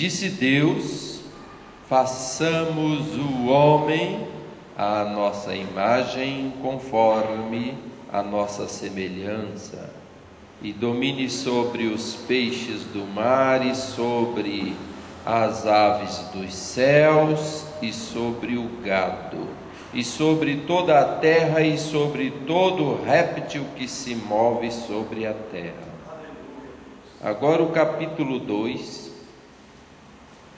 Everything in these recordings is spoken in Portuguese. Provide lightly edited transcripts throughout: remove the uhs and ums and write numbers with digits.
disse Deus: façamos o homem à nossa imagem, conforme a nossa semelhança, e domine sobre os peixes do mar, e sobre as aves dos céus, e sobre o gado, e sobre toda a terra, e sobre todo réptil que se move sobre a terra. Agora o capítulo 2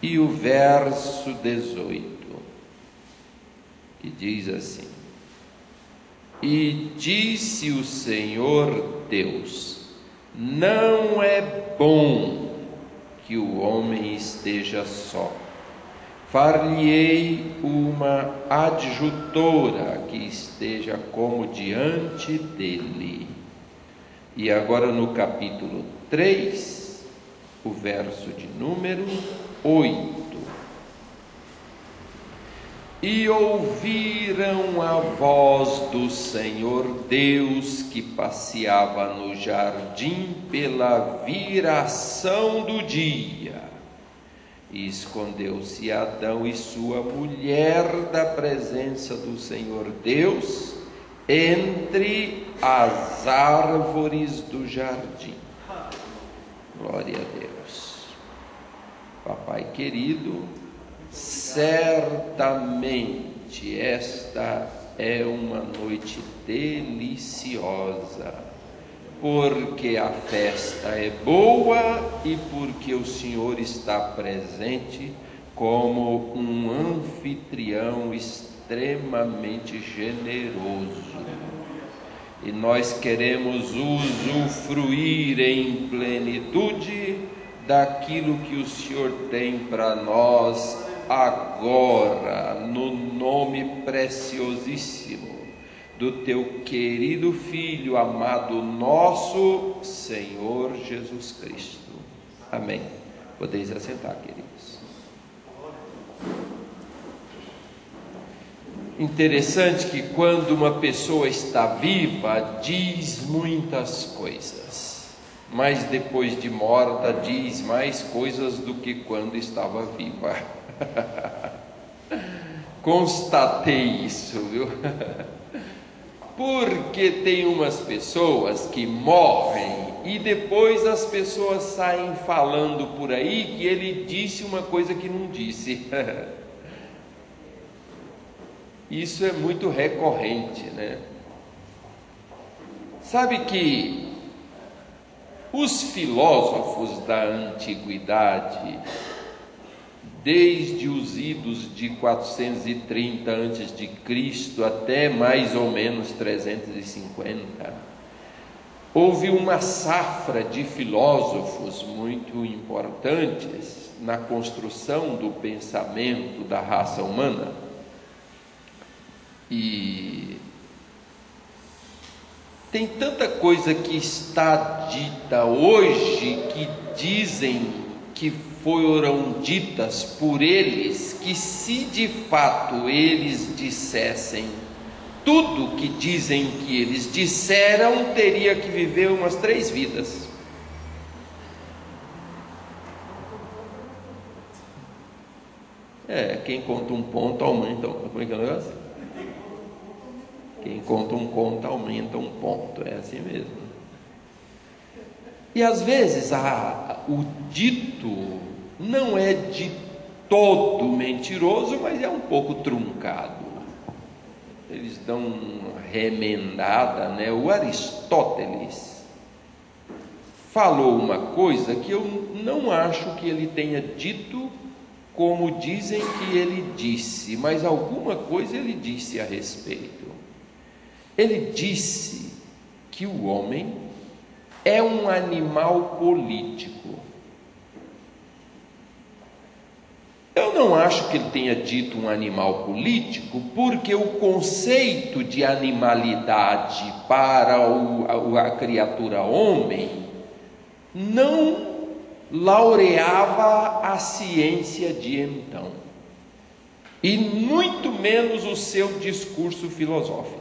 e o verso 18, que diz assim: E disse o Senhor Deus: não é bom que o homem esteja só. Far-lhe-ei uma adjutora que esteja como diante dele. E agora no capítulo 3, o verso de número 8. E ouviram a voz do Senhor Deus, que passeava no jardim pela viração do dia. E escondeu-se Adão e sua mulher da presença do Senhor Deus entre as árvores do jardim. Glória a Deus. Papai querido, certamente esta é uma noite deliciosa, porque a festa é boa e porque o Senhor está presente como um anfitrião extremamente generoso. E nós queremos usufruir em plenitude daquilo que o Senhor tem para nós agora, no nome preciosíssimo do teu querido Filho, amado nosso Senhor Jesus Cristo. Amém. Podeis assentar, queridos. Interessante que quando uma pessoa está viva, diz muitas coisas, mas depois de morta diz mais coisas do que quando estava viva. Constatei isso, viu? Porque tem umas pessoas que morrem e depois as pessoas saem falando por aí que ele disse uma coisa que não disse. Isso é muito recorrente, né? Sabe que os filósofos da antiguidade, desde os idos de 430 a.C. até mais ou menos 350, houve uma safra de filósofos muito importantes na construção do pensamento da raça humana. E tem tanta coisa que está dita hoje, que dizem que foram ditas por eles, que se de fato eles dissessem tudo que dizem que eles disseram, teria que viver umas 3 vidas. Quem conta um ponto aumenta. Como é que é o negócio? Quem conta um conto aumenta um ponto. É assim mesmo. E às vezes o dito não é de todo mentiroso, mas é um pouco truncado. Eles dão uma remendada, né? O Aristóteles falou uma coisa que eu não acho que ele tenha dito como dizem que ele disse, mas alguma coisa ele disse a respeito. Ele disse que o homem é um animal político. Eu não acho que ele tenha dito um animal político, porque o conceito de animalidade para a criatura homem não laureava a ciência de então, e muito menos o seu discurso filosófico.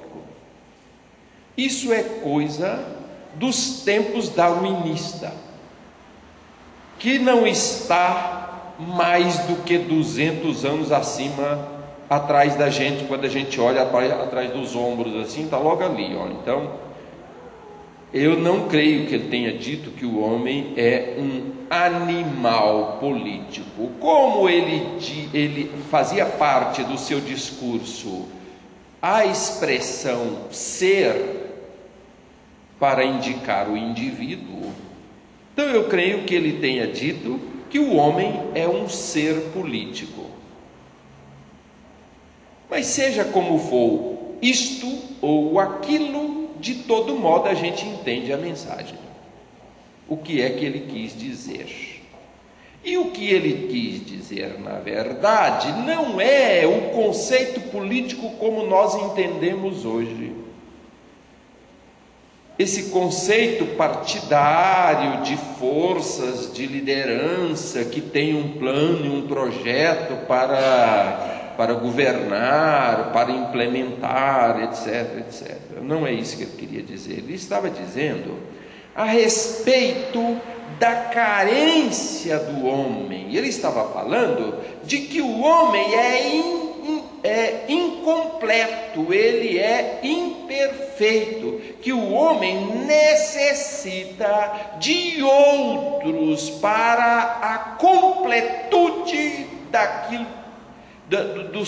Isso é coisa dos tempos darwinistas, que não está mais do que 200 anos acima, atrás da gente. Quando a gente olha atrás dos ombros assim, está logo ali, ó. Então, eu não creio que ele tenha dito que o homem é um animal político. Como ele fazia parte do seu discurso a expressão ser para indicar o indivíduo, então eu creio que ele tenha dito que o homem é um ser político. Mas seja como for, isto ou aquilo, de todo modo a gente entende a mensagem. O que é que ele quis dizer? E o que ele quis dizer, na verdade, não é o conceito político como nós entendemos hoje. Esse conceito partidário de forças, de liderança, que tem um plano e um projeto para governar, para implementar, etc, etc. Não é isso que ele queria dizer. Ele estava dizendo a respeito da carência do homem. Ele estava falando de que o homem é incompleto, ele é imperfeito, que o homem necessita de outros para a completude daquilo, do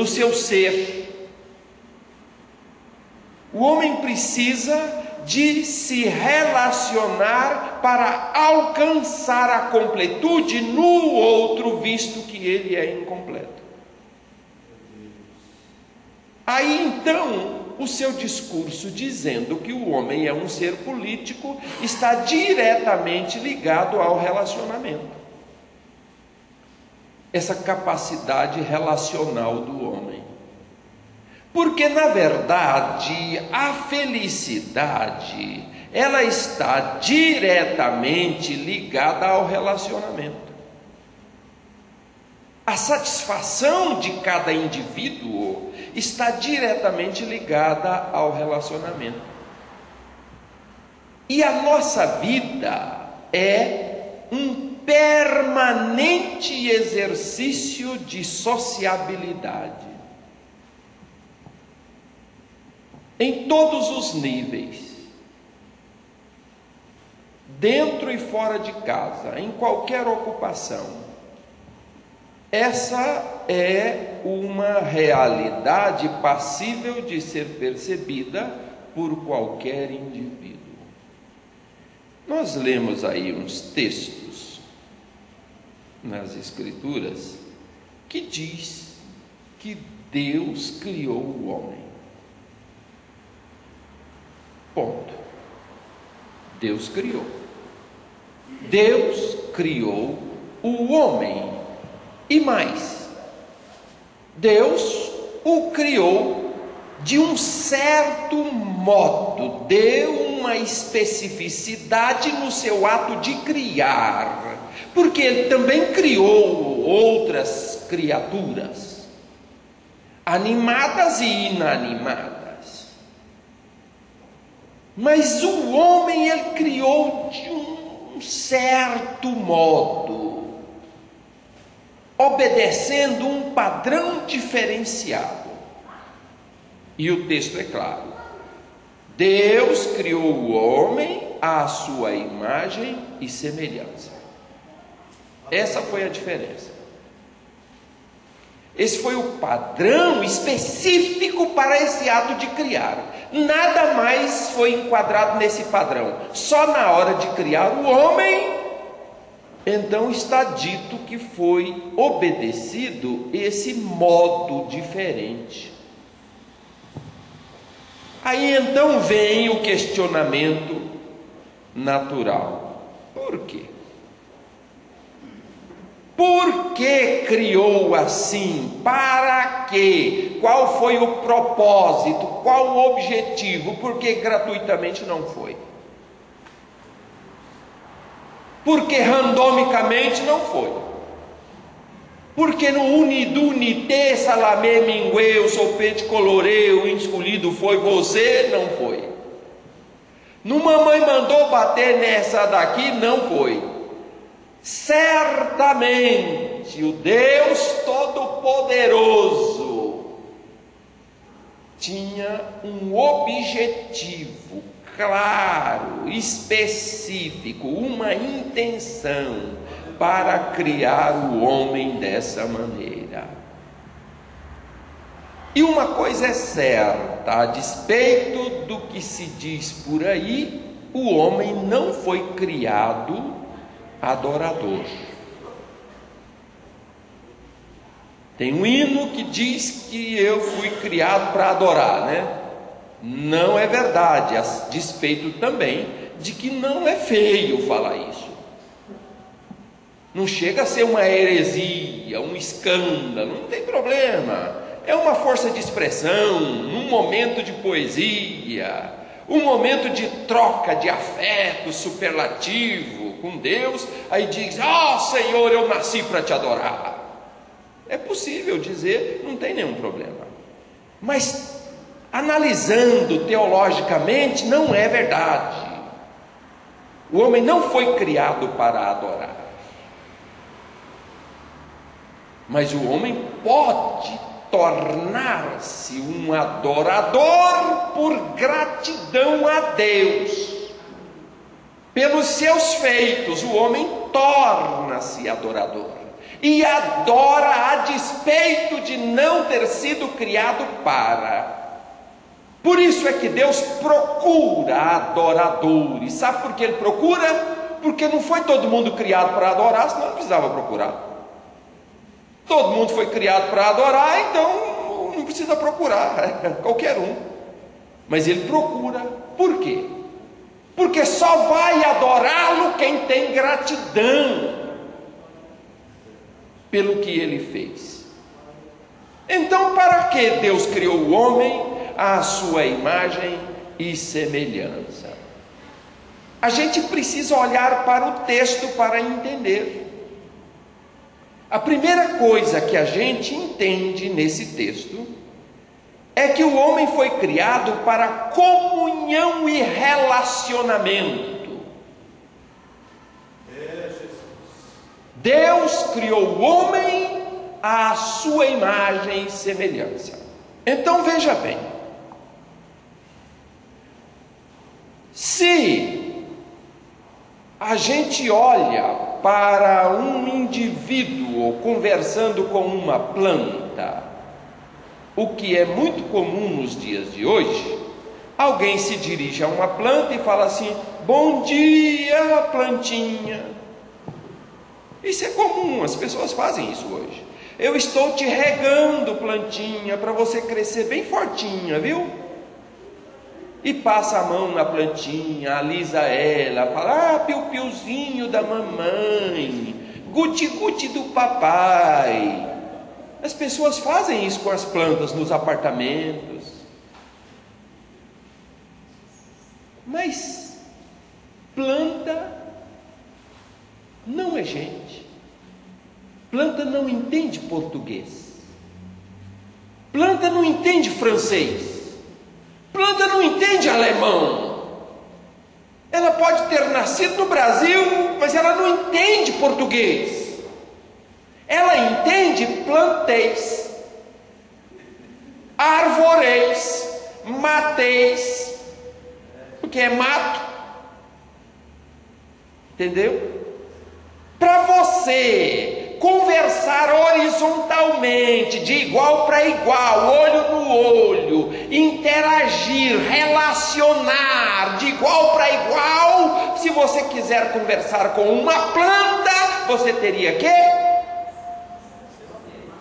seu ser. O homem precisa de se relacionar para alcançar a completude no outro, visto que ele é incompleto. Aí então, o seu discurso dizendo que o homem é um ser político está diretamente ligado ao relacionamento. Essa capacidade relacional do homem. Porque, na verdade, a felicidade, ela está diretamente ligada ao relacionamento. A satisfação de cada indivíduo está diretamente ligada ao relacionamento. E a nossa vida é um permanente exercício de sociabilidade. Em todos os níveis, dentro e fora de casa, em qualquer ocupação. Essa é uma realidade passível de ser percebida por qualquer indivíduo. Nós lemos aí uns textos nas Escrituras que diz que Deus criou o homem. Ponto. Deus criou. Deus criou o homem. E mais, Deus o criou de um certo modo, deu uma especificidade no seu ato de criar, porque ele também criou outras criaturas, animadas e inanimadas. Mas o homem ele criou de um certo modo, obedecendo um padrão diferenciado. E o texto é claro: Deus criou o homem à sua imagem e semelhança. Essa foi a diferença. Esse foi o padrão específico para esse ato de criar. Nada mais foi enquadrado nesse padrão. Só na hora de criar o homem, então está dito que foi obedecido esse modo diferente. Aí então vem o questionamento natural: por quê? Por que criou assim? Para quê? Qual foi o propósito? Qual o objetivo? Porque gratuitamente não foi. Porque randomicamente não foi. Porque no unidunité, salamé, mingueu, sopete, coloreu, escolhido foi você, não foi. No mamãe mandou bater nessa daqui, não foi. Certamente Gente, o Deus Todo-Poderoso tinha um objetivo claro, específico, uma intenção para criar o homem dessa maneira. E uma coisa é certa, a despeito do que se diz por aí, o homem não foi criado adorador. Tem um hino que diz que eu fui criado para adorar, né? Não é verdade, a despeito também de que não é feio falar isso. Não chega a ser uma heresia, um escândalo, não tem problema. É uma força de expressão, um momento de poesia, um momento de troca de afeto superlativo com Deus. Aí diz: ó Senhor, eu nasci para te adorar. É possível dizer, não tem nenhum problema. Mas analisando teologicamente, não é verdade. O homem não foi criado para adorar. Mas o homem pode tornar-se um adorador por gratidão a Deus. Pelos seus feitos, o homem torna-se adorador. E adora a despeito de não ter sido criado para. Por isso é que Deus procura adoradores. Sabe por que Ele procura? Porque não foi todo mundo criado para adorar, senão não precisava procurar. Todo mundo foi criado para adorar, então não precisa procurar, qualquer um. Mas Ele procura. Por quê? Porque só vai adorá-lo quem tem gratidão pelo que Ele fez. Então, para que Deus criou o homem à sua imagem e semelhança? A gente precisa olhar para o texto para entender. A primeira coisa que a gente entende nesse texto é que o homem foi criado para comunhão e relacionamento. Deus criou o homem à sua imagem e semelhança. Então veja bem, se a gente olha para um indivíduo conversando com uma planta, o que é muito comum nos dias de hoje, alguém se dirige a uma planta e fala assim: bom dia, plantinha. Isso é comum, as pessoas fazem isso hoje. Eu estou te regando, plantinha, para você crescer bem fortinha, viu? E passa a mão na plantinha, alisa ela, fala: ah, piu-piuzinho da mamãe, guti-guti do papai. As pessoas fazem isso com as plantas nos apartamentos. Mas planta não é gente. Planta não entende português. Planta não entende francês. Planta não entende alemão. Ela pode ter nascido no Brasil, mas ela não entende português. Ela entende planteis, arvoreis, mateis, porque é mato. Entendeu? Para você conversar horizontalmente, de igual para igual, olho no olho, interagir, relacionar de igual para igual, se você quiser conversar com uma planta, você teria que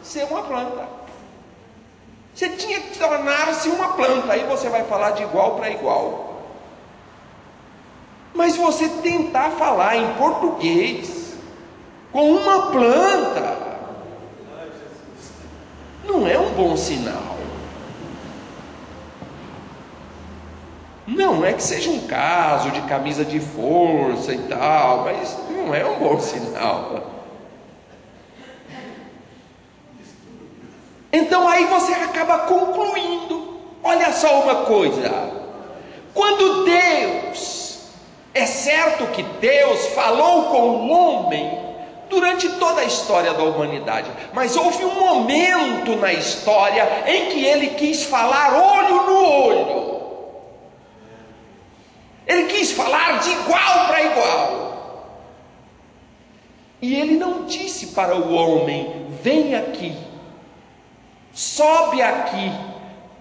ser uma planta. Você tinha que tornar-se uma planta, aí você vai falar de igual para igual. Mas você tentar falar em português com uma planta não é um bom sinal. Não é que seja um caso de camisa de força e tal, mas não é um bom sinal. Então aí você acaba concluindo. Olha só uma coisa: quando Deus, é certo que Deus falou com o homem durante toda a história da humanidade, mas houve um momento na história em que ele quis falar olho no olho. Ele quis falar de igual para igual. E ele não disse para o homem: vem aqui, sobe aqui,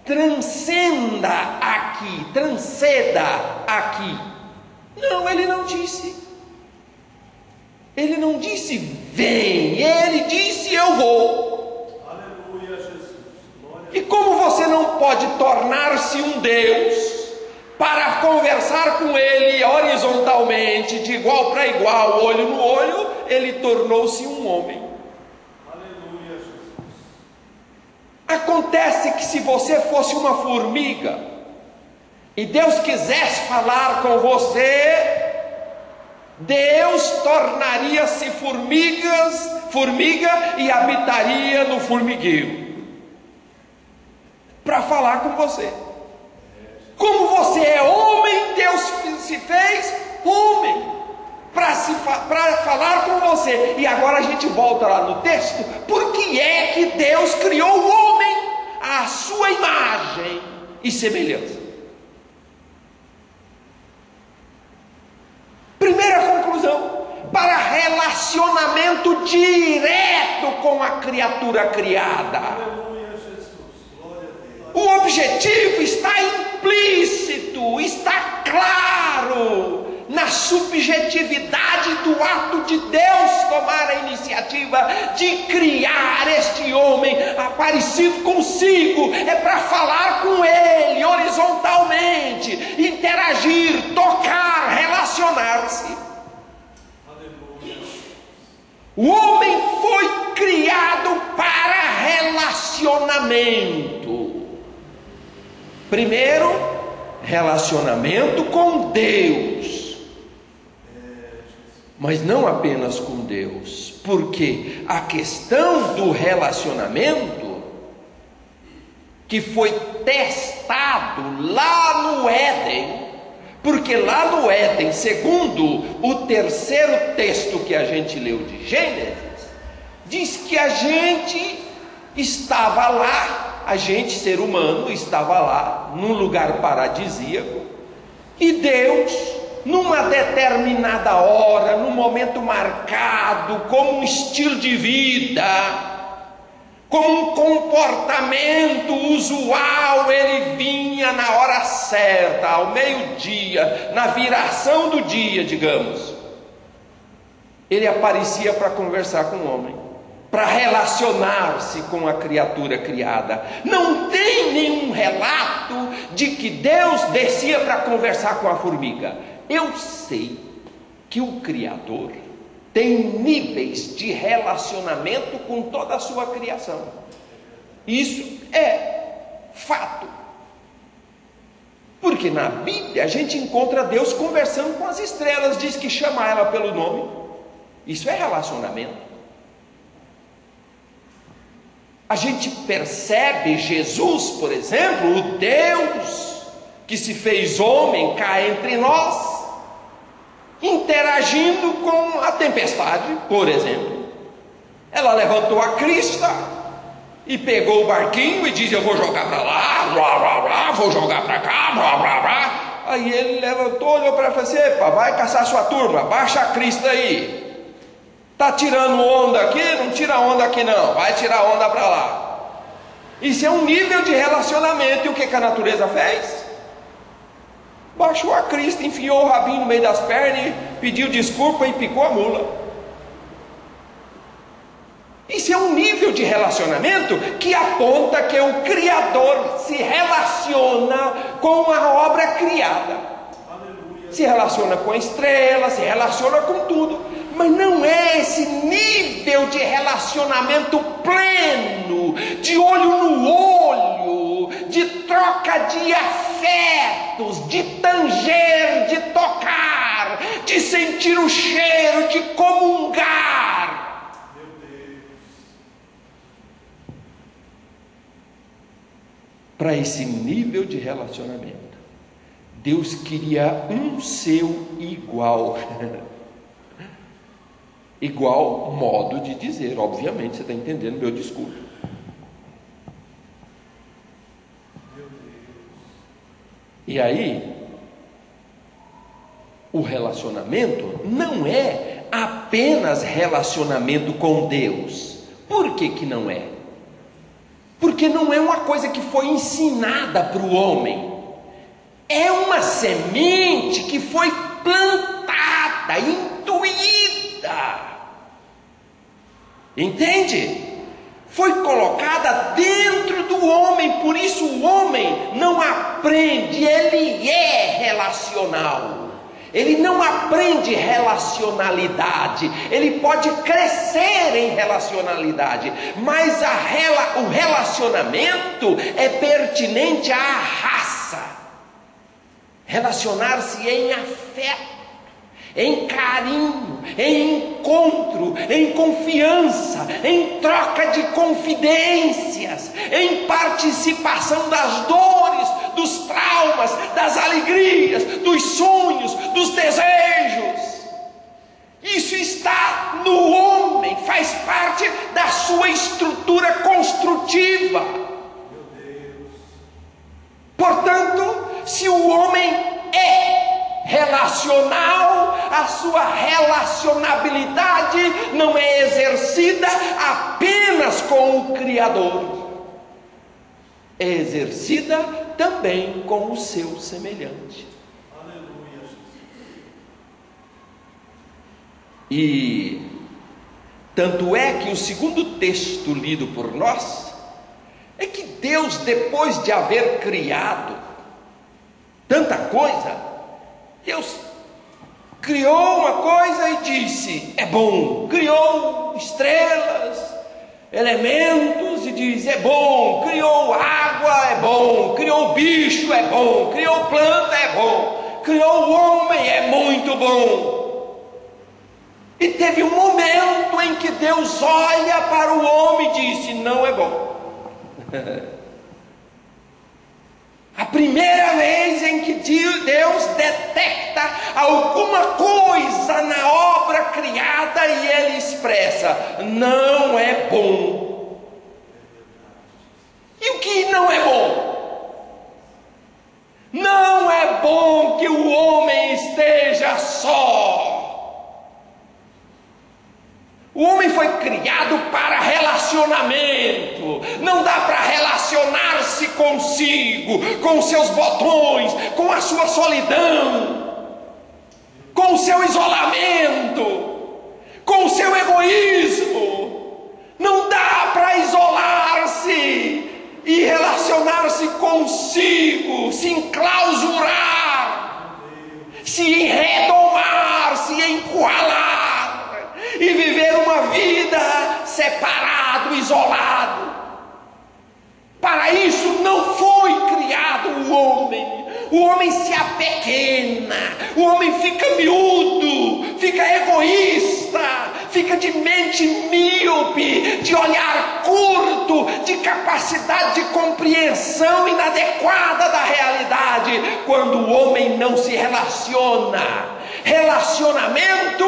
transcenda aqui, transceda aqui. Não, ele não disse. Ele não disse vem, ele disse eu vou. Aleluia, Jesus. E como você não pode tornar-se um Deus para conversar com ele horizontalmente, de igual para igual, olho no olho, ele tornou-se um homem. Aleluia, Jesus. Acontece que se você fosse uma formiga e Deus quisesse falar com você, Deus tornaria-se formiga e habitaria no formigueiro para falar com você. Como você é homem, Deus se fez homem para falar com você. E agora a gente volta lá no texto. Por que é que Deus criou o homem à sua imagem e semelhança? Primeira conclusão: para relacionamento direto com a criatura criada. Aleluia, Jesus. Glória a Deus. O objetivo está implícito, está claro na subjetividade do ato de Deus tomar a iniciativa de criar este homem aparecido consigo. É para falar com ele horizontalmente, interagir, tocar, relacionar-se. O homem foi criado para relacionamento. Primeiro, relacionamento com Deus. Mas não apenas com Deus, porque a questão do relacionamento, que foi testado lá no Éden, porque lá no Éden, segundo o terceiro texto que a gente leu de Gênesis, diz que a gente estava lá, a gente, ser humano, estava lá, num lugar paradisíaco, e Deus, numa determinada hora, num momento marcado, como um estilo de vida, como um comportamento usual, ele vinha na hora certa, ao meio-dia, na viração do dia, digamos. Ele aparecia para conversar com o homem, para relacionar-se com a criatura criada. Não tem nenhum relato de que Deus descia para conversar com a formiga. Eu sei que o Criador tem níveis de relacionamento com toda a sua criação. Isso é fato. Porque na Bíblia a gente encontra Deus conversando com as estrelas, diz que chama ela pelo nome. Isso é relacionamento. A gente percebe Jesus, por exemplo, o Deus que se fez homem cá entre nós, interagindo com a tempestade, por exemplo. Ela levantou a crista e pegou o barquinho e disse: eu vou jogar para lá, blá, blá, blá, vou jogar para cá, blá, blá, blá. Aí ele levantou, olhou para ela e falou assim: epa, vai caçar sua turma, baixa a crista aí. Está tirando onda aqui? Não tira onda aqui não, vai tirar onda para lá. Isso é um nível de relacionamento. E o que a natureza fez? Baixou a crista, enfiou o rabinho no meio das pernas, pediu desculpa e picou a mula. Isso é um nível de relacionamento que aponta que o Criador se relaciona com a obra criada. Aleluia. Se relaciona com a estrela, se relaciona com tudo. Mas não é esse nível de relacionamento pleno, de olho no olho, de troca de afetos, de tanger, de tocar, de sentir o cheiro, de comungar. Meu Deus. Para esse nível de relacionamento, Deus queria um seu igual. Igual modo de dizer, obviamente, você está entendendo meu discurso. E aí, o relacionamento não é apenas relacionamento com Deus. Por que que não é? Porque não é uma coisa que foi ensinada para o homem. É uma semente que foi plantada, intuída. Entende? Foi colocada dentro do homem, por isso o homem não aprende, ele é relacional. Ele não aprende relacionalidade, ele pode crescer em relacionalidade, mas o relacionamento é pertinente à raça. Relacionar-se em afeto, em carinho, em encontro, em confiança, em troca de confidências, em participação das dores, dos traumas, das alegrias, dos sonhos, dos desejos. Isso está no homem, faz parte da sua estrutura construtiva. Portanto, se o homem é relacional, a sua relacionabilidade não é exercida apenas com o Criador, é exercida também com o seu semelhante. Aleluia. E tanto é que o segundo texto lido por nós é que Deus, depois de haver criado tanta coisa, Deus criou uma coisa e disse, é bom. Criou estrelas, elementos e diz, é bom. Criou água, é bom. Criou bicho, é bom. Criou planta, é bom. Criou o homem, é muito bom. E teve um momento em que Deus olha para o homem e disse, não é bom. A primeira vez em que Deus detecta alguma coisa na obra criada e Ele expressa, não é bom. E o que não é bom? Não é bom que o homem esteja só. O homem foi criado para relacionamento. Não dá para relacionar-se consigo, com os seus botões, com a sua solidão, com o seu isolamento, com o seu egoísmo. Não dá para isolar-se e relacionar-se consigo, se enclausurar, se enredomar, se encurralar e viver uma vida separado, isolado. Para isso não foi criado o homem. O homem se apequena, o homem fica miúdo, fica egoísta, fica de mente míope, de olhar curto, de capacidade de compreensão inadequada da realidade, quando o homem não se relaciona. Relacionamento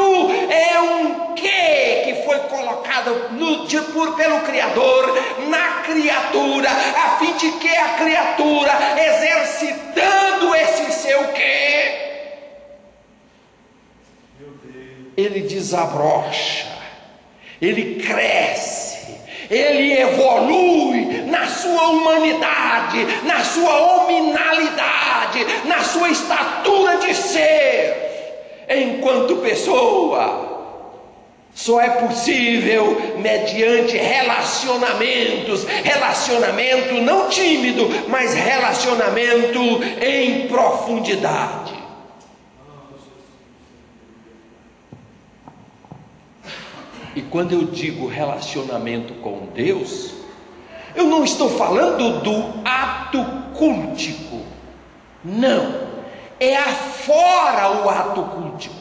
é um quê que foi colocado pelo Criador na criatura, a fim de que a criatura, exercitando esse seu quê, ele desabrocha, ele cresce, ele evolui na sua humanidade, na sua hominalidade, na sua estatura de ser. Enquanto pessoa, só é possível mediante relacionamentos, relacionamento não tímido, mas relacionamento em profundidade. E quando eu digo relacionamento com Deus, eu não estou falando do ato cultico, não. É afora o ato cultico.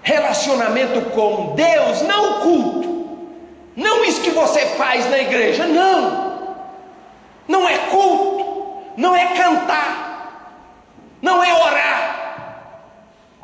Relacionamento com Deus, não culto. Não isso que você faz na igreja, não. Não é culto, não é cantar, não é orar,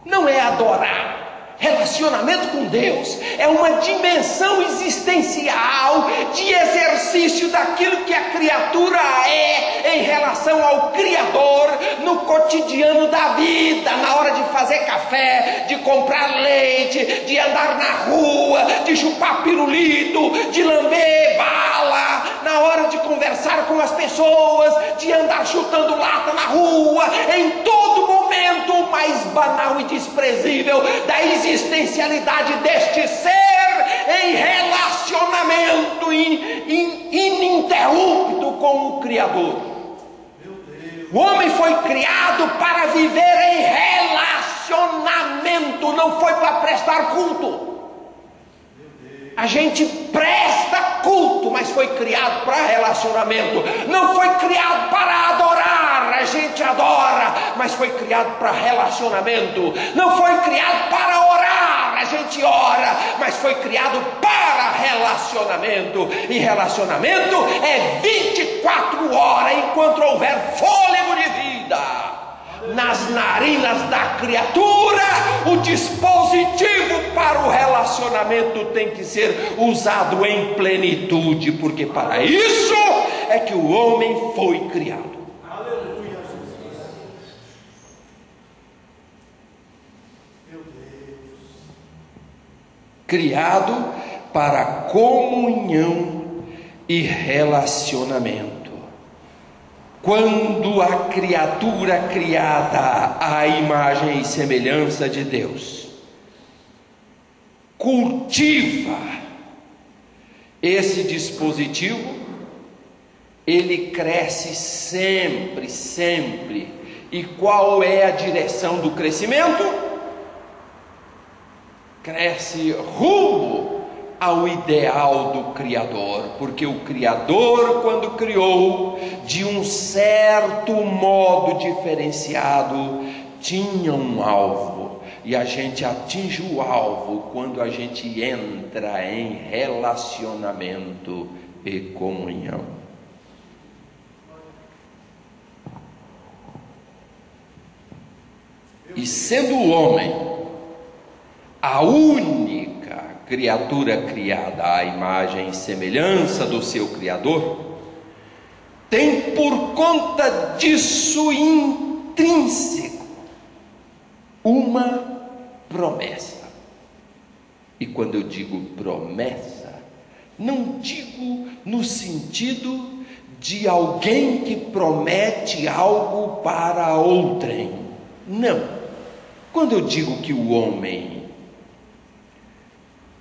não não é adorar. Relacionamento com Deus é uma dimensão existencial de exercício daquilo que a criatura é em relação ao Criador no cotidiano da vida, na hora de fazer café, de comprar leite, de andar na rua, de chupar pirulito, de lamber bala, na hora de conversar com as pessoas, de andar chutando lata na rua, em todo momento o mais banal e desprezível da existencialidade deste ser em relacionamento ininterrupto com o Criador. O homem foi criado para viver em relacionamento, não foi para prestar culto. A gente presta culto, mas foi criado para relacionamento. Não foi criado para adorar, a gente adora, mas foi criado para relacionamento. Não foi criado para orar, a gente ora, mas foi criado para relacionamento. E relacionamento é 24 horas enquanto houver fôlego de vida nas narinas da criatura. O dispositivo para o relacionamento tem que ser usado em plenitude, porque para isso é que o homem foi criado. Aleluia, Jesus. Meu Deus. Criado para comunhão e relacionamento. Quando a criatura criada à imagem e semelhança de Deus cultiva esse dispositivo, ele cresce sempre, sempre. E qual é a direção do crescimento? Cresce rumo ao ideal do Criador, porque o Criador, quando criou de um certo modo diferenciado, tinha um alvo, e a gente atinge o alvo quando a gente entra em relacionamento e comunhão. E sendo o homem a única criatura criada à imagem e semelhança do seu Criador, tem por conta disso intrínseco uma promessa. E quando eu digo promessa, não digo no sentido de alguém que promete algo para outrem. Não. Quando eu digo que o homem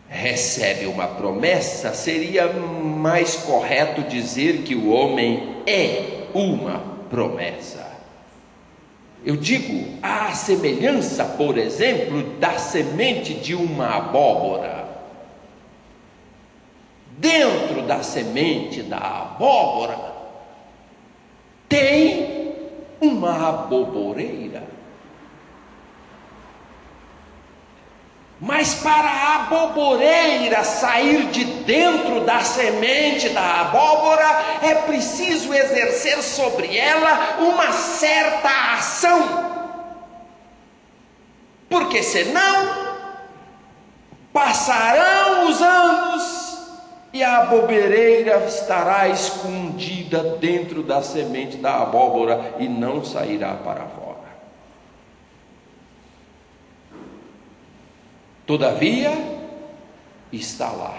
recebe uma promessa, seria mais correto dizer que o homem é uma promessa. Eu digo a semelhança, por exemplo, da semente de uma abóbora. Dentro da semente da abóbora tem uma aboboreira. Mas para a aboboreira sair de dentro da semente da abóbora, é preciso exercer sobre ela uma certa ação, porque senão passarão os anos e a aboboreira estará escondida dentro da semente da abóbora e não sairá para fora. Todavia, está lá,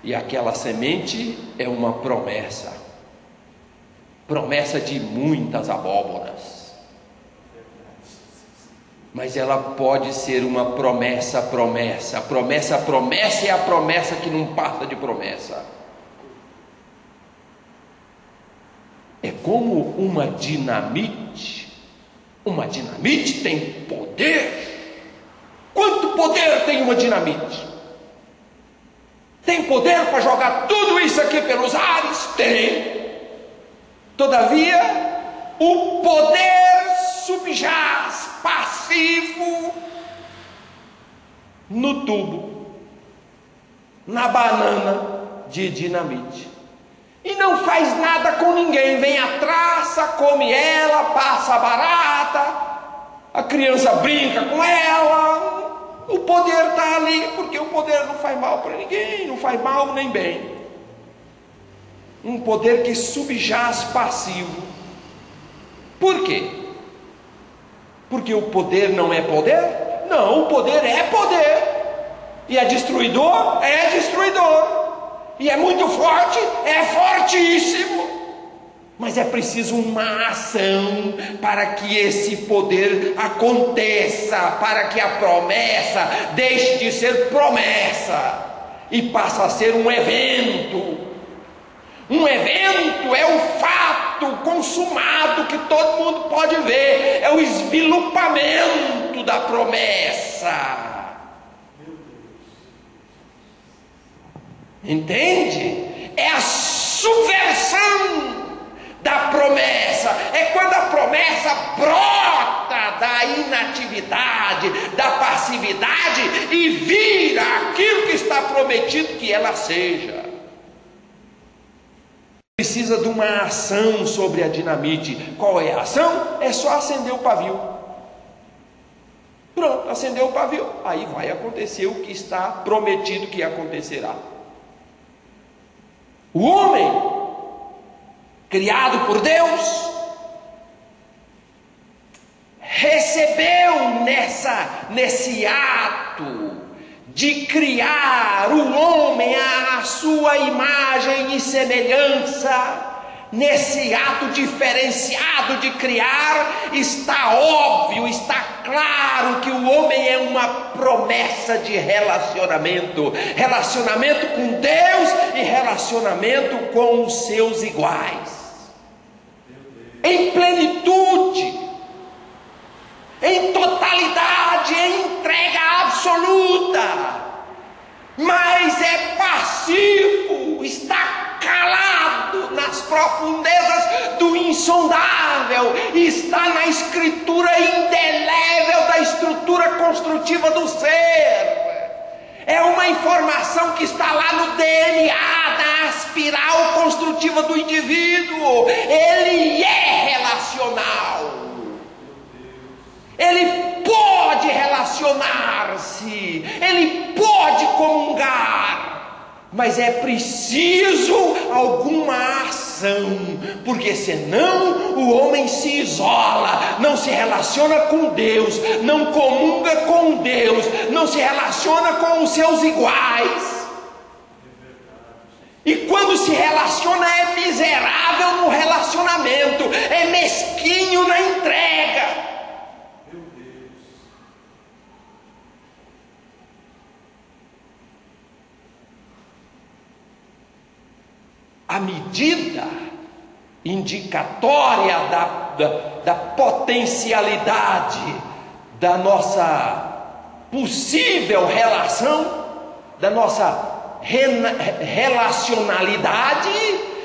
e aquela semente é uma promessa, promessa de muitas abóboras, mas ela pode ser uma promessa, a promessa é a promessa que não passa de promessa. É como uma dinamite tem poder. Quanto poder tem uma dinamite? Tem poder para jogar tudo isso aqui pelos ares? Tem. Todavia, o poder subjaz, passivo, no tubo, na banana de dinamite. E não faz nada com ninguém. Vem a traça, come ela, passa a barata. criança brinca com ela, o poder está ali, porque o poder não faz mal para ninguém, não faz mal nem bem. Um poder que subjaz passivo. Por quê? Porque o poder não é poder? Não, o poder é poder. E é destruidor? É destruidor. E é muito forte? É fortíssimo. Mas é preciso uma ação para que esse poder aconteça, para que a promessa deixe de ser promessa e passe a ser um evento. Um evento é o fato consumado que todo mundo pode ver, é o esvilupamento da promessa. Entende? É a subversão da promessa, é quando a promessa brota da inatividade, da passividade e vira aquilo que está prometido que ela seja. Precisa de uma ação sobre a dinamite. Qual é a ação? É só acender o pavio. Pronto, acendeu o pavio, aí vai acontecer o que está prometido que acontecerá. O homem, criado por Deus, recebeu nesse ato de criar o homem à sua imagem e semelhança, nesse ato diferenciado de criar, está óbvio, está claro que o homem é uma promessa de relacionamento, relacionamento com Deus e relacionamento com os seus iguais, em plenitude, em totalidade, em entrega absoluta, mas é passivo, está calado nas profundezas do insondável, está na escritura indelével da estrutura construtiva do ser. É uma informação que está lá no DNA da espiral construtiva do indivíduo. Ele é relacional. Ele pode relacionar-se, ele pode comungar, mas é preciso alguma ação, porque senão o homem se isola, não se relaciona com Deus, não comunga com Deus, não se relaciona com os seus iguais. E quando se relaciona é miserável no relacionamento, é mesquinho na entrega. A medida indicatória da potencialidade da nossa possível relação, da nossa relacionalidade,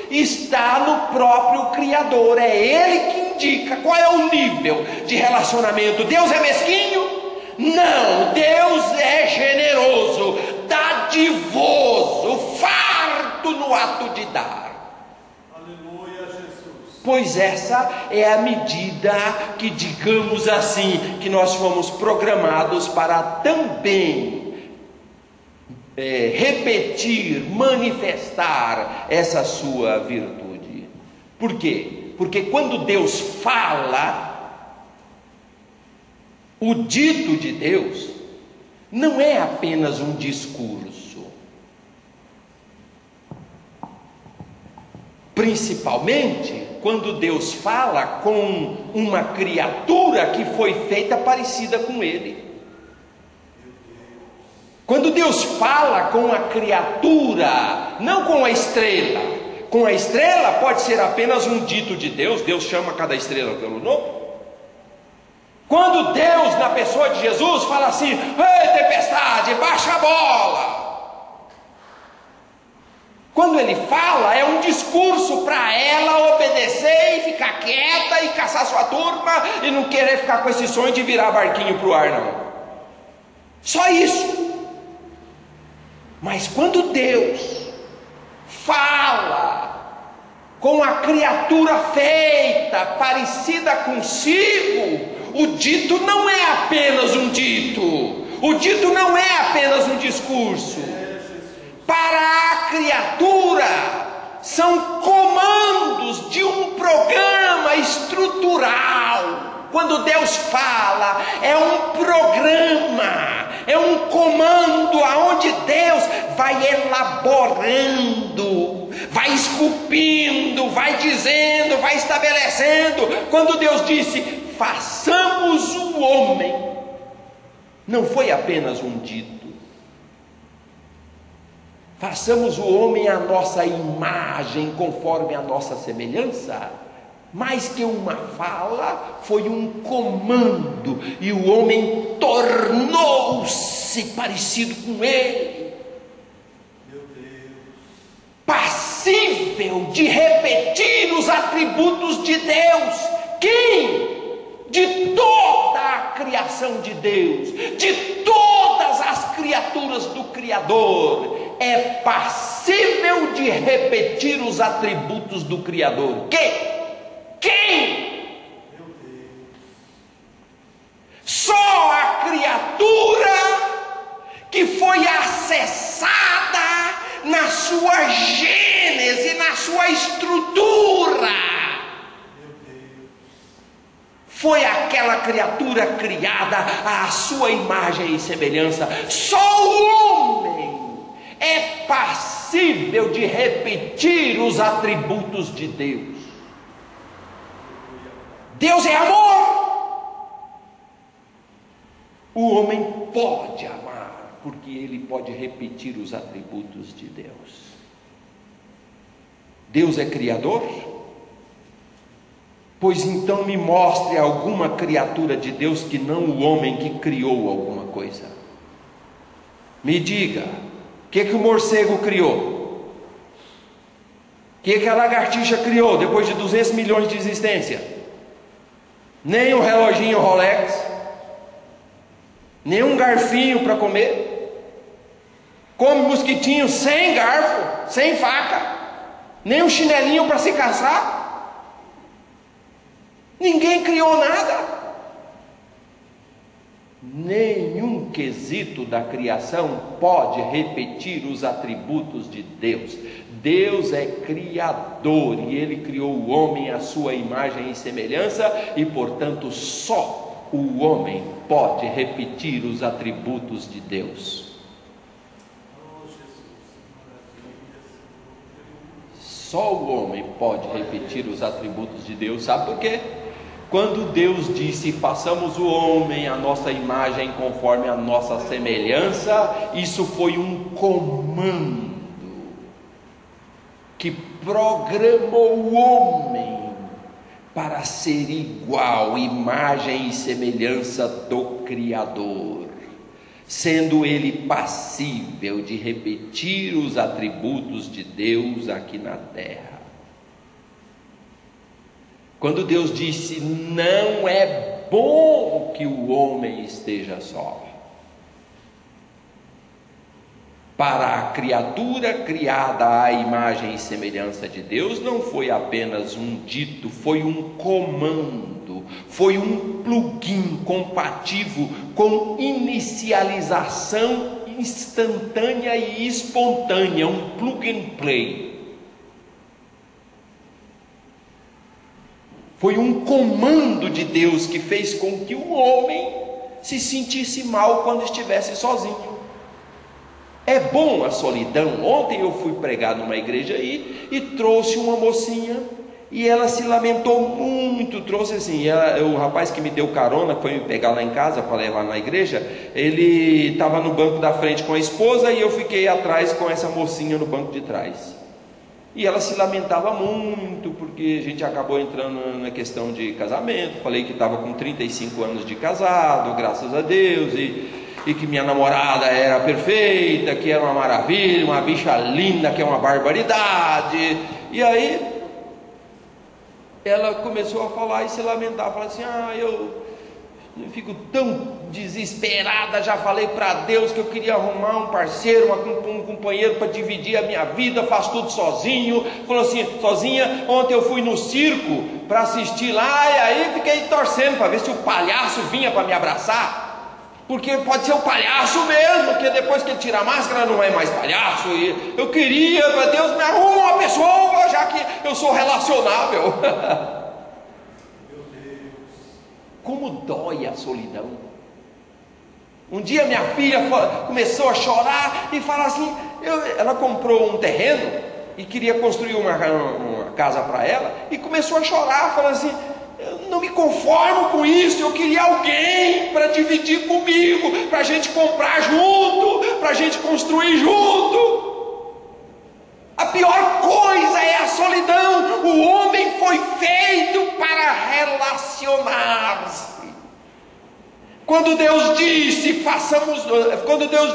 está no próprio Criador. É Ele que indica qual é o nível de relacionamento. Deus é mesquinho? Não, Deus é generoso, dadivoso, farto no ato de dar. Aleluia, Jesus. Pois essa é a medida que, digamos assim, que nós fomos programados para também repetir, manifestar essa sua virtude. Por quê? Porque quando Deus fala, o dito de Deus não é apenas um discurso. Principalmente quando Deus fala com uma criatura que foi feita parecida com Ele. Quando Deus fala com a criatura, não com a estrela. Com a estrela pode ser apenas um dito de Deus. Deus chama cada estrela pelo nome. Quando Deus, na pessoa de Jesus, fala assim: ei, tempestade, baixa a bola. Quando ele fala, é um discurso para ela obedecer e ficar quieta e caçar sua turma e não querer ficar com esse sonho de virar barquinho para o ar, não. Só isso. Mas quando Deus fala com a criatura feita, parecida consigo, o dito não é O dito não é apenas um discurso. Para a criatura, são comandos de um programa estrutural. Quando Deus fala, é um programa, é um comando aonde Deus vai elaborando, vai esculpindo, vai dizendo, vai estabelecendo. Quando Deus disse, façamos o homem, não foi apenas um dito. Façamos o homem à nossa imagem, conforme a nossa semelhança. Mais que uma fala, foi um comando, e o homem tornou-se parecido com ele. Meu Deus. Passível de repetir os atributos de Deus. Quem? De toda a criação de Deus, de todas as criaturas do Criador, é passível de repetir os atributos do Criador. Quem? Meu Deus. Só a criatura que foi acessada na sua gênese, na sua estrutura, foi aquela criatura criada à sua imagem e semelhança. Só o homem é passível de repetir os atributos de Deus. Deus é amor. O homem pode amar, porque ele pode repetir os atributos de Deus. Deus é criador? Pois então me mostre alguma criatura de Deus que não o homem que criou alguma coisa. Me diga, o que o morcego criou? O que a lagartixa criou depois de 200 milhões de existência? Nem um reloginho Rolex, nem um garfinho para comer, come mosquitinho sem garfo, sem faca, nem um chinelinho para se caçar. Ninguém criou nada. Nenhum quesito da criação pode repetir os atributos de Deus. Deus é criador e Ele criou o homem à sua imagem e semelhança, e portanto só o homem pode repetir os atributos de Deus. Só o homem pode repetir os atributos de Deus. Sabe por quê? Quando Deus disse, façamos o homem à nossa imagem conforme a nossa semelhança, isso foi um comando que programou o homem para ser igual, imagem e semelhança do Criador, sendo ele passível de repetir os atributos de Deus aqui na terra. Quando Deus disse, não é bom que o homem esteja só, para a criatura criada à imagem e semelhança de Deus, não foi apenas um dito, foi um comando, foi um plugin compatível com inicialização instantânea e espontânea, um plug and play. Foi um comando de Deus que fez com que o homem se sentisse mal quando estivesse sozinho. É bom a solidão. Ontem eu fui pregar numa igreja aí e trouxe uma mocinha e ela se lamentou muito. Trouxe assim, o rapaz que me deu carona, foi me pegar lá em casa para levar na igreja, ele estava no banco da frente com a esposa e eu fiquei atrás com essa mocinha no banco de trás. E ela se lamentava muito porque a gente acabou entrando na questão de casamento. Falei que estava com 35 anos de casado, graças a Deus, e que minha namorada era perfeita, que era uma maravilha, uma bicha linda, que é uma barbaridade. E aí ela começou a falar e se lamentar, falar assim, eu fico tão desesperada, já falei para Deus que eu queria arrumar um parceiro, um companheiro para dividir a minha vida, faço tudo sozinho. Falou assim, sozinha. Ontem eu fui no circo para assistir lá, e aí fiquei torcendo para ver se o palhaço vinha para me abraçar. porque pode ser o palhaço mesmo, que depois que ele tira a máscara não é mais palhaço. E eu queria, meu Deus, me arruma uma pessoa, já que eu sou relacionável. Como dói a solidão. Um dia minha filha começou a chorar e falar assim, ela comprou um terreno e queria construir uma casa para ela, e começou a chorar, falando assim, eu não me conformo com isso, eu queria alguém para dividir comigo, para a gente comprar junto, para a gente construir junto. A pior coisa é a solidão. O homem foi feito para relacionar-se. Quando Deus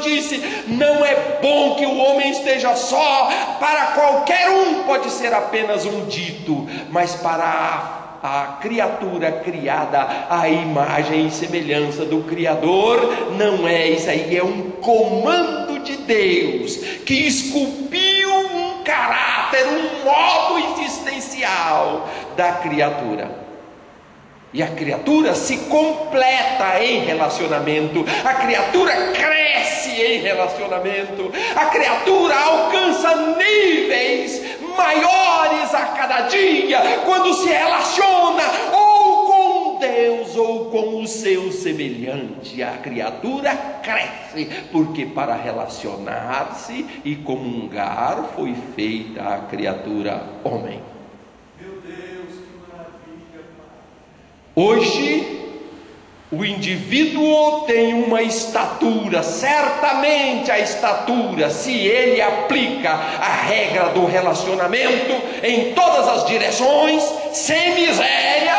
disse, não é bom que o homem esteja só, para qualquer um pode ser apenas um dito, mas para a criatura criada à imagem e semelhança do Criador, não é. Isso aí é um comando de Deus, que esculpiu um caráter, um modo existencial da criatura. E a criatura se completa em relacionamento, a criatura cresce em relacionamento, a criatura alcança níveis maiores a cada dia, quando se relaciona ou com Deus ou com o seu semelhante. A criatura cresce, porque para relacionar-se e comungar foi feita a criatura homem. Hoje, o indivíduo tem uma estatura, certamente a estatura, se ele aplica a regra do relacionamento em todas as direções, sem miséria,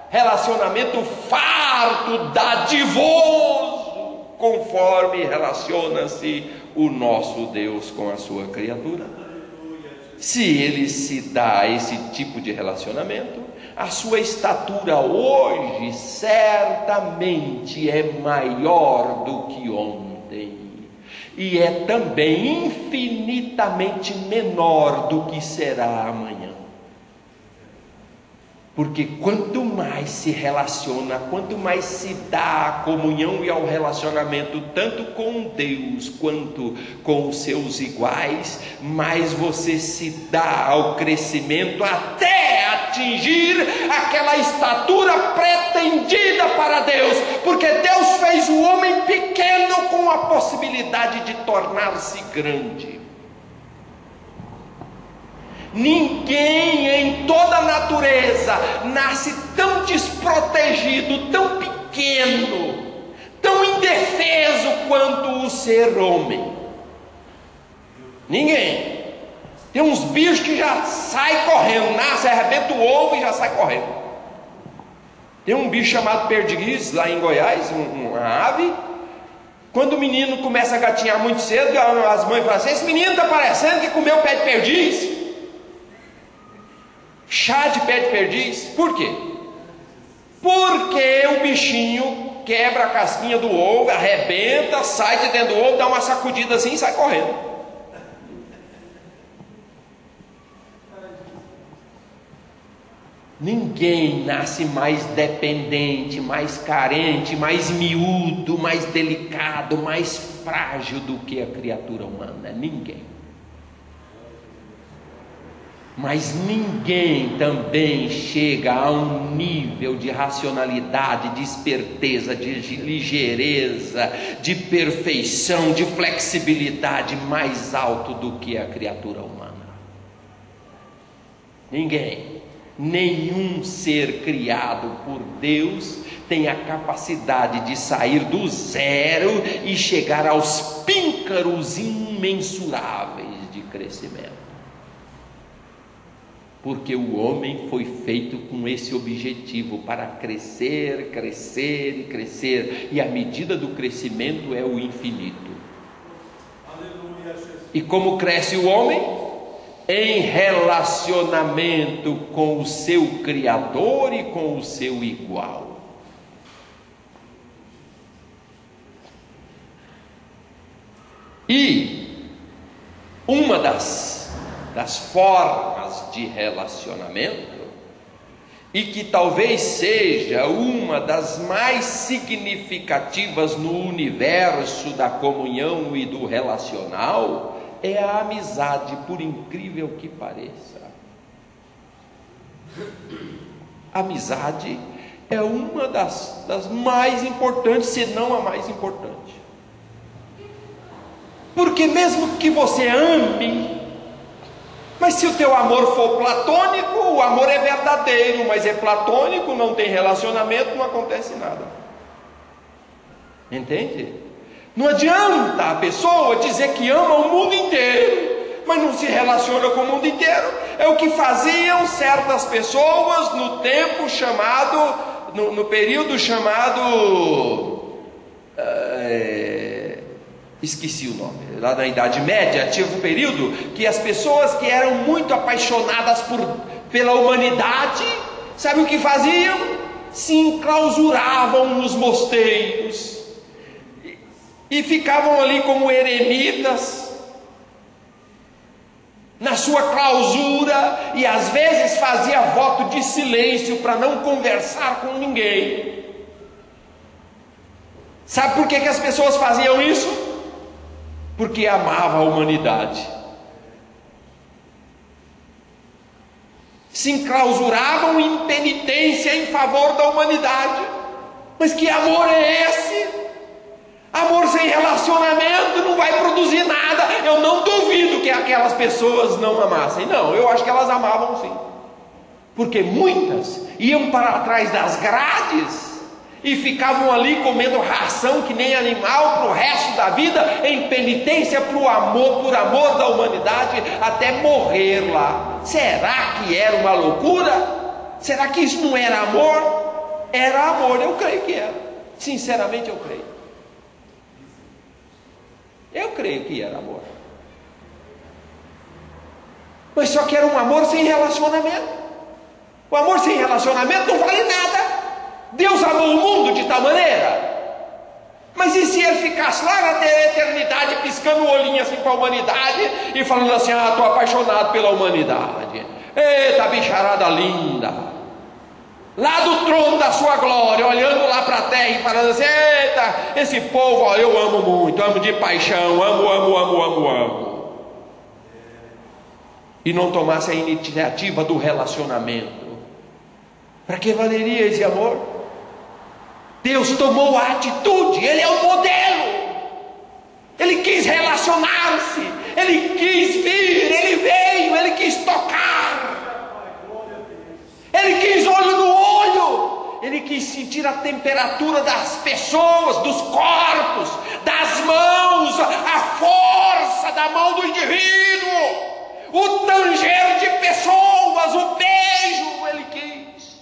relacionamento farto, dadivoso, conforme relaciona-se o nosso Deus com a sua criatura. Se ele se dá a esse tipo de relacionamento, a sua estatura hoje certamente é maior do que ontem, e é também infinitamente menor do que será amanhã. Porque quanto mais se relaciona, quanto mais se dá a comunhão e ao relacionamento, tanto com Deus quanto com os seus iguais, mais você se dá ao crescimento até atingir aquela estatura pretendida para Deus, porque Deus fez o homem pequeno com a possibilidade de tornar-se grande. Ninguém em toda a natureza nasce tão desprotegido, tão pequeno, tão indefeso quanto o ser homem. Ninguém. Tem uns bichos que já saem correndo, nasce, arrebenta o ovo e já sai correndo. Tem um bicho chamado perdiguis lá em Goiás, uma ave. Quando o menino começa a gatinhar muito cedo, as mães falam assim, esse menino está parecendo que comeu pé de perdiz. Chá de pé de perdiz. Por quê? Porque o bichinho quebra a casquinha do ovo, arrebenta, sai de dentro do ovo, dá uma sacudida assim e sai correndo. Ninguém nasce mais dependente, mais carente, mais miúdo, mais delicado, mais frágil do que a criatura humana. Ninguém. Mas ninguém também chega a um nível de racionalidade, de esperteza, de ligeireza, de perfeição, de flexibilidade mais alto do que a criatura humana. Ninguém, nenhum ser criado por Deus tem a capacidade de sair do zero e chegar aos píncaros imensuráveis de crescimento. Porque o homem foi feito com esse objetivo, para crescer, crescer e crescer, e a medida do crescimento é o infinito. Aleluia, Jesus. E como cresce o homem? Em relacionamento com o seu Criador e com o seu igual. E uma das formas de relacionamento e que talvez seja uma das mais significativas no universo da comunhão e do relacional, é a amizade, por incrível que pareça. A amizade é uma das mais importantes, se não a mais importante. Porque mesmo que você ame, mas se o teu amor for platônico, o amor é verdadeiro, mas é platônico, não tem relacionamento, não acontece nada. Entende? Não adianta a pessoa dizer que ama o mundo inteiro, mas não se relaciona com o mundo inteiro. É o que faziam certas pessoas no tempo chamado, no período chamado, esqueci o nome, lá na Idade Média, tinha um período que as pessoas que eram muito apaixonadas pela humanidade, sabe o que faziam? Se enclausuravam nos mosteiros, e ficavam ali como eremitas, na sua clausura, e às vezes fazia voto de silêncio para não conversar com ninguém. Sabe por que as pessoas faziam isso? Porque amava a humanidade. Se enclausuravam em penitência em favor da humanidade. Mas que amor é esse? Amor sem relacionamento não vai produzir nada. Eu não duvido que aquelas pessoas não amassem. Não, eu acho que elas amavam sim. Porque muitas iam para trás das grades e ficavam ali comendo ração que nem animal para o resto da vida, em penitência por amor da humanidade, até morrer lá. Será que era uma loucura? Será que isso não era amor? Era amor, eu creio que era. Sinceramente eu creio. Eu creio que era amor. Mas só que era um amor sem relacionamento. O amor sem relacionamento não vale nada. Deus amou o mundo de tal maneira. Mas e se ele ficasse lá na eternidade piscando o olhinho assim para a humanidade e falando assim: ah, estou apaixonado pela humanidade. Eita bicharada linda, lá do trono da sua glória, olhando lá para a terra e falando assim: eita, esse povo, ó, eu amo muito, amo de paixão, amo. E não tomasse a iniciativa do relacionamento, para que valeria esse amor? Deus tomou a atitude, Ele é o modelo. Ele quis relacionar-se, Ele quis vir, Ele veio, Ele quis tocar, Ele quis olho no olho, Ele quis sentir a temperatura das pessoas, dos corpos, das mãos, a força da mão do indivíduo, o tanger de pessoas, o beijo. Ele quis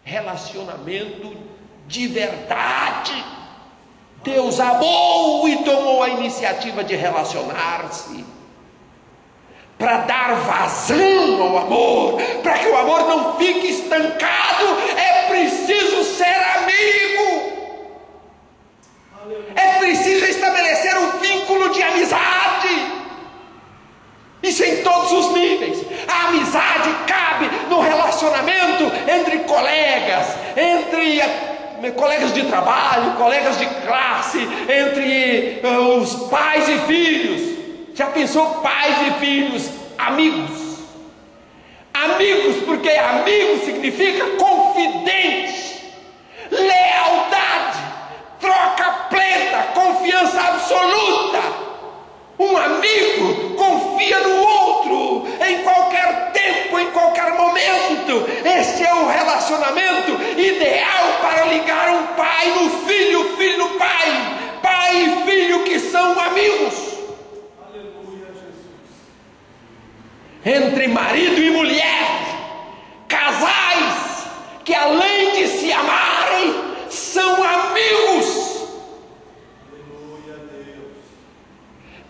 relacionamento de verdade. Deus amou e tomou a iniciativa de relacionar-se, para dar vazão ao amor, para que o amor não fique estancado. É preciso ser amigo, é preciso estabelecer um vínculo de amizade. Isso em todos os níveis. A amizade cabe no relacionamento entre colegas, entre colegas de trabalho, colegas de classe, entre os pais e filhos. Já pensou, pais e filhos, amigos? Amigos, porque amigo significa confidente, lealdade, troca plena, confiança absoluta. Um amigo confia no outro em qualquer tempo, em qualquer momento. Esse é o relacionamento ideal para ligar um pai no filho, filho no pai, pai e filho que são amigos. Aleluia, Jesus. Entre marido e mulher, casais que além de se amarem, são amigos.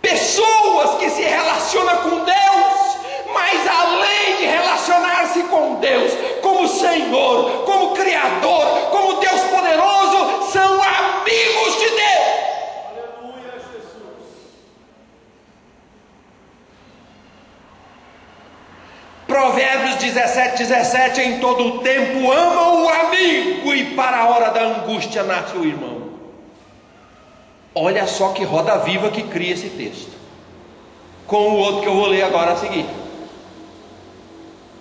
Pessoas que se relacionam com Deus, mas além de relacionar-se com Deus, como Senhor, como Criador, como Deus poderoso, são amigos de Deus. Aleluia, Jesus. Provérbios 17:17, em todo o tempo ama o amigo, e para a hora da angústia nasce o irmão. Olha só que roda viva que cria esse texto, com o outro que eu vou ler agora a seguir.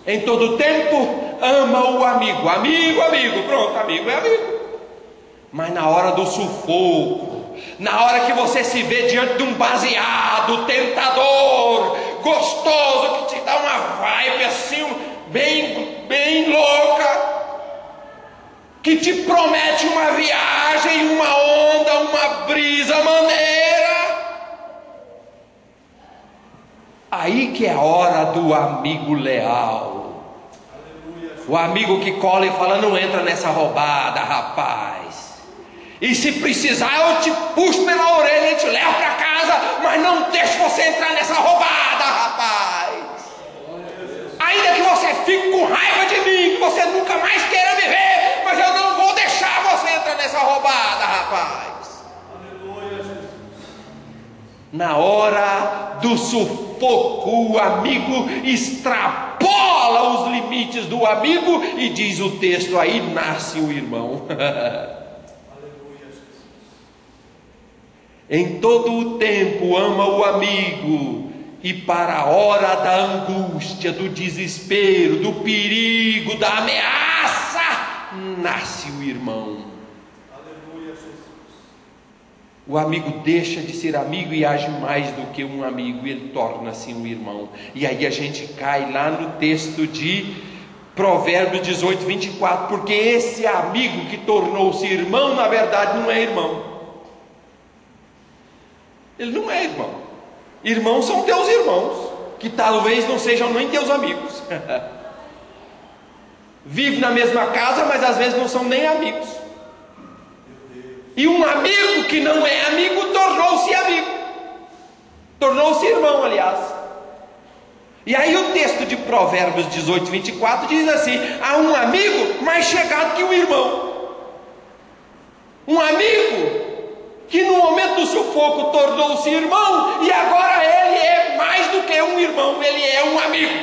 Em todo tempo ama o amigo, amigo, pronto, amigo é amigo. Mas na hora do sufoco, na hora que você se vê diante de um baseado tentador, gostoso, que te dá uma vibe assim, bem louca, que te promete uma viagem, uma onda, uma brisa maneira, aí que é a hora do amigo leal, o amigo que cola e fala: não entra nessa roubada, rapaz, e se precisar eu te puxo pela orelha e te levo para casa, mas não deixe você entrar nessa roubada, rapaz. Ainda que você fique com raiva de mim, que você nunca mais queira me ver, mas eu não vou deixar você entrar nessa roubada, rapaz. Aleluia, Jesus. Na hora do sufoco, o amigo extrapola os limites do amigo, e diz o texto aí: nasce o irmão. Aleluia, Jesus. Em todo o tempo ama o amigo, e para a hora da angústia, do desespero, do perigo, da ameaça, nasce o irmão. Aleluia, Jesus. O amigo deixa de ser amigo e age mais do que um amigo, ele torna-se um irmão. E aí a gente cai lá no texto de Provérbios 18:24, porque esse amigo que tornou-se irmão, na verdade não é irmão. Ele não é irmão. Irmãos são teus irmãos, que talvez não sejam nem teus amigos. Vive na mesma casa, mas às vezes não são nem amigos. E um amigo que não é amigo tornou-se amigo, tornou-se irmão, aliás. E aí o texto de Provérbios 18:24 diz assim: há um amigo mais chegado que um irmão. Um amigo que no momento do sufoco tornou-se irmão, e agora ele é mais do que um irmão, ele é um amigo.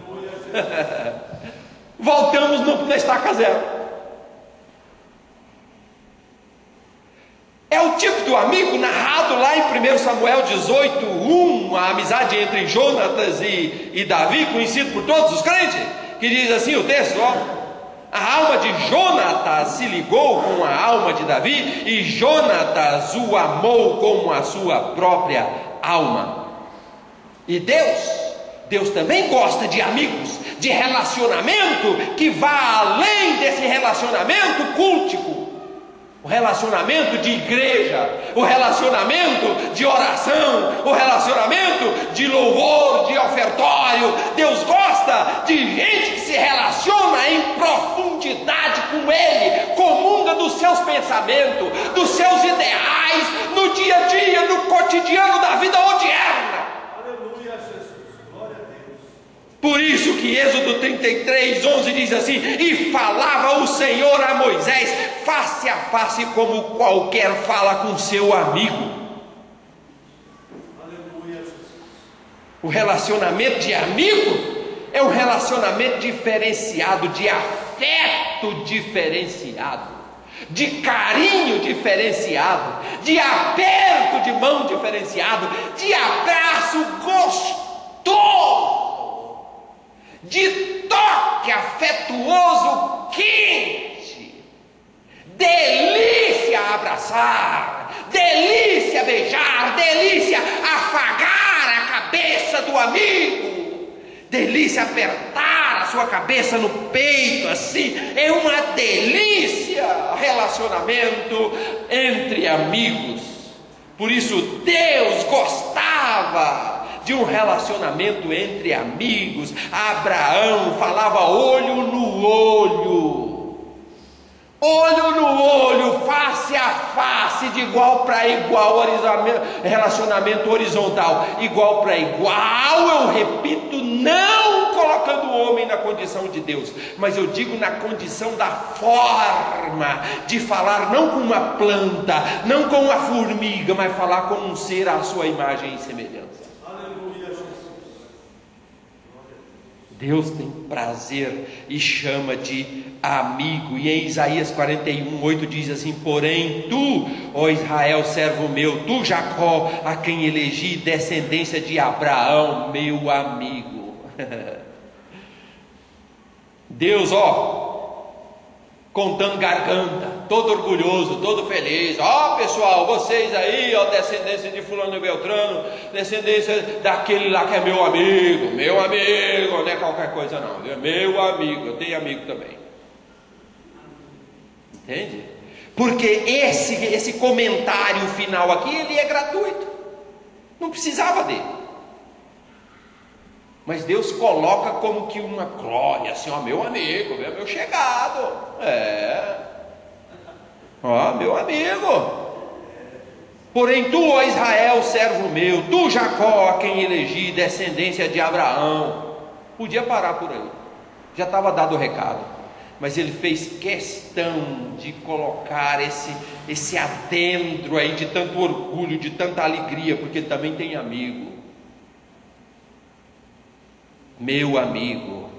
Aleluia. Voltamos na estaca zero. É o tipo do amigo narrado lá em 1 Samuel 18:1, a amizade entre Jonatas e Davi, conhecido por todos os crentes, que diz assim o texto, ó: a alma de Jonatas se ligou com a alma de Davi, e Jonatas o amou como a sua própria alma. E Deus também gosta de amigos, de relacionamento que vá além desse relacionamento cultico, o relacionamento de igreja, o relacionamento de oração, o relacionamento de louvor, de ofertório. Deus gosta de gente que se relaciona em profundidade com Ele, comunga dos seus pensamentos, dos seus ideais, no dia a dia, no cotidiano da vida odierna. Aleluia, Jesus. Glória a Deus. Por isso que Êxodo 33:11 diz assim: e falava o Senhor a Moisés face a face, como qualquer fala com seu amigo. Aleluia, Jesus. O relacionamento de amigo é um relacionamento diferenciado, de afeto diferenciado, de carinho diferenciado, de aperto de mão diferenciado, de abraço gostoso, de toque afetuoso quente. Delícia abraçar, delícia beijar, delícia afagar a cabeça do amigo, delícia apertar a sua cabeça no peito, assim, é uma delícia relacionamento entre amigos. Por isso Deus gostava de um relacionamento entre amigos. Abraão falava olho no olho, olho no olho, face a face, de igual para igual, relacionamento horizontal, igual para igual. Eu repito, não colocando o homem na condição de Deus, mas eu digo na condição da forma de falar, não com uma planta, não com uma formiga, mas falar com um ser à sua imagem e semelhança. Aleluia, Jesus. Deus tem prazer e chama de amigo. E em Isaías 41:8 diz assim: porém tu, ó Israel, servo meu, tu Jacó, a quem elegi, descendência de Abraão, meu amigo. Deus, contando garganta, todo orgulhoso, todo feliz. Pessoal, vocês aí, descendência de fulano e beltrano, descendência daquele lá que é meu amigo, não é qualquer coisa não, é meu amigo, eu tenho amigo também. Entende? Porque esse comentário final aqui, ele é gratuito, não precisava dele. Mas Deus coloca como que uma glória, assim, meu amigo, meu chegado, meu amigo. Porém tu, ó Israel, servo meu, tu Jacó, a quem elegi, descendência de Abraão. Podia parar por aí, já estava dado o recado, mas ele fez questão de colocar esse adentro aí de tanto orgulho, de tanta alegria, porque ele também tem amigo. Meu amigo.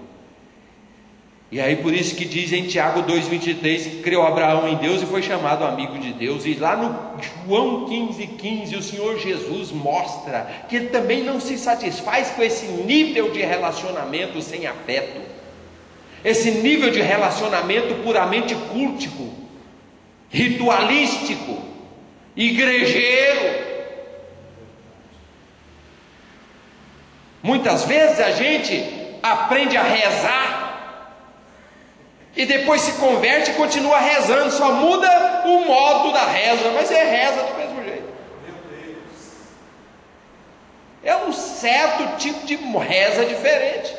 E aí por isso que diz em Tiago 2,23 que creu Abraão em Deus e foi chamado amigo de Deus. E lá no João 15,15 o Senhor Jesus mostra que ele também não se satisfaz com esse nível de relacionamento sem afeto, esse nível de relacionamento puramente cultico, ritualístico, igrejeiro. Muitas vezes a gente aprende a rezar e depois se converte e continua rezando, só muda o modo da reza, mas reza do mesmo jeito. Meu Deus. É um certo tipo de reza diferente.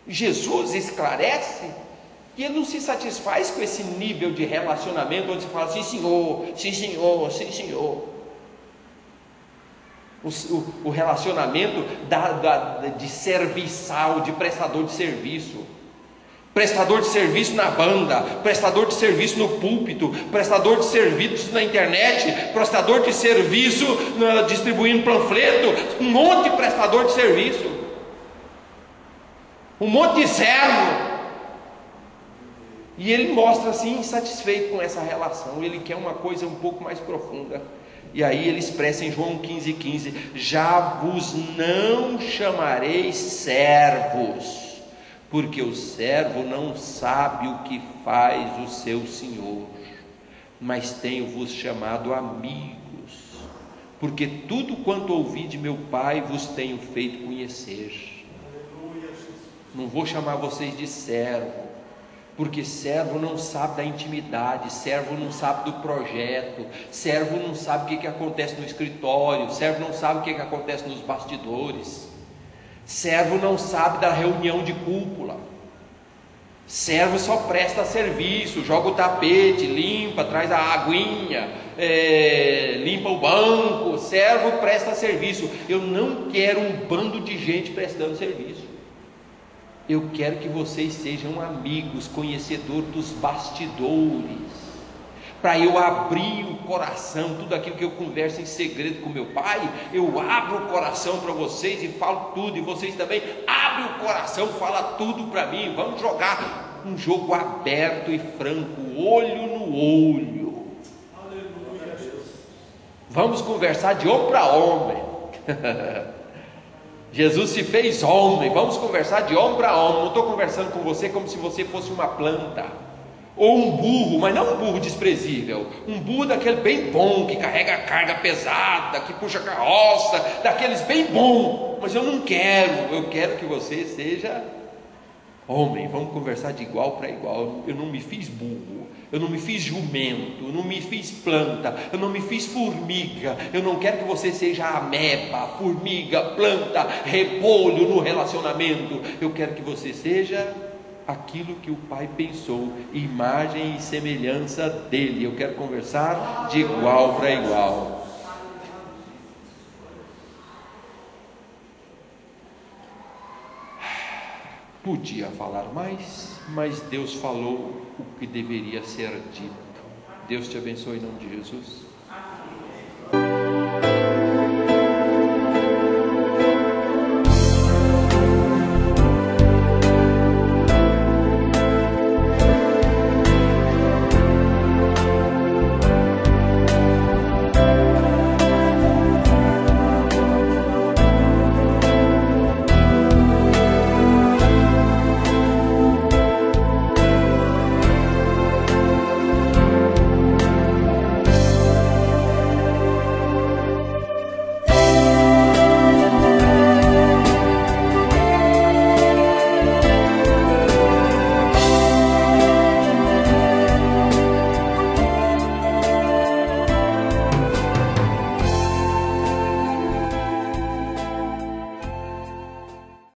Jesus esclarece que ele não se satisfaz com esse nível de relacionamento onde se fala sim senhor, sim senhor, sim senhor. O relacionamento de serviçal, de prestador de serviço. Prestador de serviço na banda, prestador de serviço no púlpito, prestador de serviço na internet, prestador de serviço distribuindo panfleto, um monte de prestador de serviço, um monte de servo. E ele mostra assim insatisfeito com essa relação, ele quer uma coisa um pouco mais profunda. E aí ele expressa em João 15,15: já vos não chamareis servos, porque o servo não sabe o que faz o seu senhor, mas tenho-vos chamado amigos, porque tudo quanto ouvi de meu Pai vos tenho feito conhecer. Não vou chamar vocês de servo, porque servo não sabe da intimidade, servo não sabe do projeto, servo não sabe o que acontece no escritório, servo não sabe o que acontece nos bastidores, servo não sabe da reunião de cúpula, servo só presta serviço, joga o tapete, limpa, traz a aguinha, limpa o banco. Servo presta serviço. Eu não quero um bando de gente prestando serviço. Eu quero que vocês sejam amigos, conhecedor dos bastidores, para eu abrir o coração, tudo aquilo que eu converso em segredo com meu Pai, eu abro o coração para vocês e falo tudo, e vocês também abrem o coração, fala tudo para mim. Vamos jogar um jogo aberto e franco, olho no olho. Aleluia, Jesus. Vamos conversar de homem para homem. Jesus se fez homem, vamos conversar de homem para homem. Não estou conversando com você como se você fosse uma planta, ou um burro, mas não um burro desprezível, um burro daquele bem bom, que carrega carga pesada, que puxa carroça, daqueles bem bom. Mas eu não quero, eu quero que você seja homem. Vamos conversar de igual para igual. Eu não me fiz burro, eu não me fiz jumento, eu não me fiz planta, eu não me fiz formiga. Eu não quero que você seja ameba, formiga, planta, repolho no relacionamento. Eu quero que você seja aquilo que o Pai pensou, imagem e semelhança dele. Eu quero conversar de igual para igual. Podia falar mais, mas Deus falou o que deveria ser dito. Deus te abençoe em nome de Jesus.